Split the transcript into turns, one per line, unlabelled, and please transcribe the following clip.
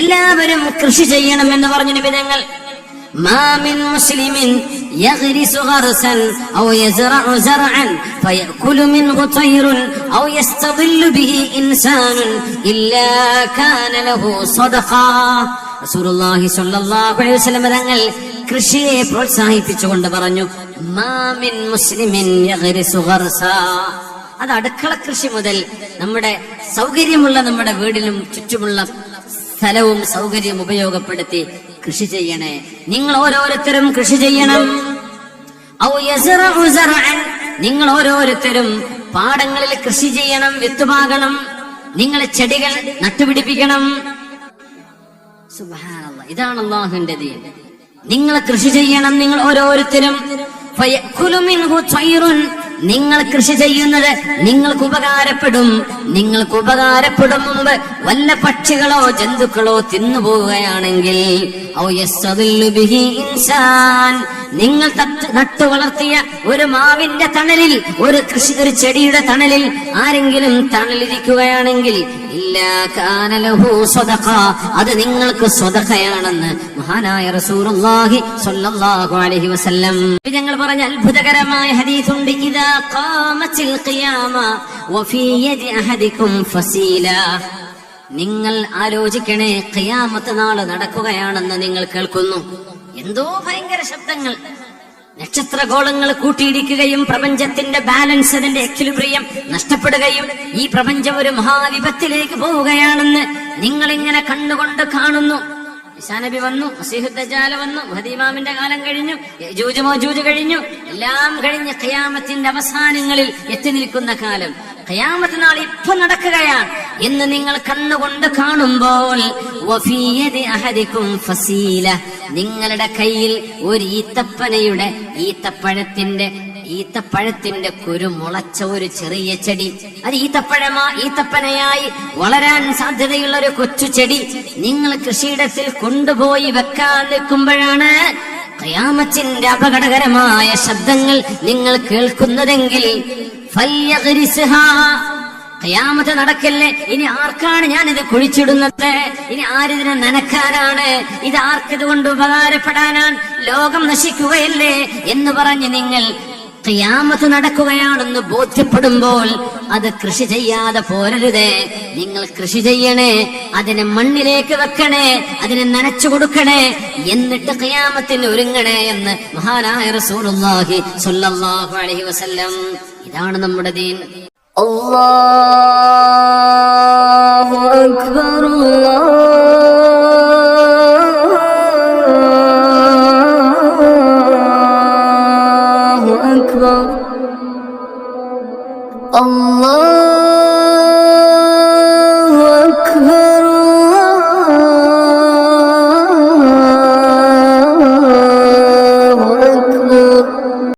എല്ലാവരും കൃഷി ചെയ്യണമെന്ന് പറഞ്ഞു നബി തങ്ങൾ. മാ മിൻ മുസ്ലിമിൻ യഗ്രിസു ഗർസൻ ഔ യസ്റഉ സർഅൻ ഫയഅകുലു മിൻഹു തയ്റുൻ ഔ യസ്തദില്ലു ബിഹി ഇൻസാനുൻ ഇല്ലാ കാന ലഹു സദഖ. റസൂലുള്ളാഹി സ്വല്ലല്ലാഹു അലൈഹി വസല്ലം തങ്ങൾ കൃഷിയെ പ്രോത്സാഹിപ്പിച്ചുകൊണ്ട് പറഞ്ഞു, മാ മിൻ മുസ്ലിമിൻ യഗ്രിസു ഗർസ. അത് അടുക്കള കൃഷി മുതൽ നമ്മുടെ സൗകര്യമുള്ള നമ്മുടെ വീടിലും ചുറ്റുമുള്ള സ്ഥലവും സൗകര്യം ഉപയോഗപ്പെടുത്തി കൃഷി ചെയ്യണേ. നിങ്ങൾ ഓരോരുത്തരും കൃഷി ചെയ്യണം. ഔ യസ്റഉ സർഅൻ, നിങ്ങൾ ഓരോരുത്തരും പാടങ്ങളിൽ കൃഷി ചെയ്യണം, വിത്തുപാകണം, നിങ്ങൾ ചെടികൾ നട്ടുപിടിപ്പിക്കണം. സുബ്ഹാനല്ലാഹ്, ഇതാണ് അല്ലാഹുവിന്റെ ദീൻ. നിങ്ങൾ കൃഷി ചെയ്യണം, നിങ്ങൾ ഓരോരുത്തരും. ഫയഅകുലു മിൻഹു തയ്റുൻ, നിങ്ങൾ കൃഷി ചെയ്യുന്നത് നിങ്ങൾക്ക് ഉപകാരപ്പെടും. നിങ്ങൾക്ക് ഉപകാരപ്പെടും മുമ്പ് വല്ല പക്ഷികളോ ജന്തുക്കളോ തിന്നുപോവുകയാണെങ്കിൽ, ഔ യസ്തദില്ലു ബിഹി ഇൻസാൻ, നിങ്ങൾ നട്ടു വളർത്തിയ ഒരു മാവിന്റെ തണലിൽ, ഒരു ചെടിയുടെ തണലിൽ ആരെങ്കിലും തണലിരിക്കുകയാണെങ്കിൽ, ഇല്ലാ കാന ലഹു സദഖ, അത് നിങ്ങൾക്ക് സ്വതഖയാണെന്ന് മഹാനായ റസൂലുള്ളാഹി സ്വല്ലല്ലാഹു അലൈഹി വസല്ലം ഞങ്ങൾ പറഞ്ഞ അത്ഭുതകരമായ ഹദീസുണ്ട്. ഇദാ ഖാമത്തിൽ ഖിയാമ വഫീ യദി അഹദികും ഫസീല. നിങ്ങൾ ആലോചിക്കണേ, ഖിയാമത്ത് നാൾ നടക്കുകയാണെന്ന് നിങ്ങൾ കേൾക്കുന്നു. എന്തോ ഭയങ്കര ശബ്ദങ്ങൾ, നക്ഷത്രഗോളങ്ങൾ കൂട്ടിയിടിക്കുകയും പ്രപഞ്ചത്തിന്റെ ബാലൻസ്, അതിന്റെ എക്വിലിബ്രിയം നഷ്ടപ്പെടുകയും ഈ പ്രപഞ്ചം ഒരു മഹാവിപത്തിലേക്ക് പോവുകയാണെന്ന് നിങ്ങളിങ്ങനെ കണ്ണുകൊണ്ട് കാണുന്നു. ഈസാ നബി വന്നു, മസീഹു ദജ്ജാൽ വന്നു, മഹ്ദി ഇമാമിന്റെ കാലം കഴിഞ്ഞു, യജൂജ് മഅജൂജ് കഴിഞ്ഞു, എല്ലാം കഴിഞ്ഞ് ഖിയാമത്തിന്റെ അവസാനങ്ങളിൽ എത്തി നിൽക്കുന്ന കാലം. ഖിയാമത്ത് നാൾ ഇപ്പൊ നടക്കുകയാണ് എന്ന് നിങ്ങൾ കണ്ണുകൊണ്ട് കാണുമ്പോൾ, വഫീ യദി അഹദികും ഫസീല, നിങ്ങളുടെ കയ്യിൽ ഒരു ഈത്തപ്പഴത്തിന്റെ കുരു മുളച്ച ഒരു ചെറിയ ചെടി, അത് ഈത്തപ്പനയായി വളരാൻ സാധ്യതയുള്ള ഒരു കൊച്ചു ചെടി നിങ്ങൾ കൃഷിയിടത്തിൽ കൊണ്ടുപോയി വെക്കാൻ നിൽക്കുമ്പോഴാണ് ഖിയാമത്തിന്റെ അപകടകരമായ ശബ്ദങ്ങൾ നിങ്ങൾ കേൾക്കുന്നതെങ്കിൽ, ഖിയാമത്ത് നടക്കല്ലേ, ഇനി ആർക്കാണ് ഞാനിത് കുഴിച്ചിടുന്നത്, ഇനി ആരിതിനെ നനക്കാനാണ്, ഇത് ആർക്കിത് കൊണ്ട് ഉപകാരപ്പെടാനാണ്, ലോകം നശിക്കുകയല്ലേ എന്ന് പറഞ്ഞ് നിങ്ങൾ ഖിയാമത്ത് നടക്കുകയാണെന്ന് ബോധ്യപ്പെടുമ്പോൾ അത് കൃഷി ചെയ്യാതെ പോരരുതേ. നിങ്ങൾ കൃഷി ചെയ്യണേ, അതിനെ മണ്ണിലേക്ക് വെക്കണേ, അതിനെ നനച്ചു കൊടുക്കണേ, എന്നിട്ട് ഖിയാമത്തിന് ഒരുങ്ങണേ എന്ന് മഹാനായ റസൂലുള്ളാഹി സ്വല്ലല്ലാഹു അലൈഹി വസല്ലം. ഇതാണ് നമ്മുടെ ദീൻ. അല്ലാഹു അക്ബർ, അല്ലാഹു അക്ബർ.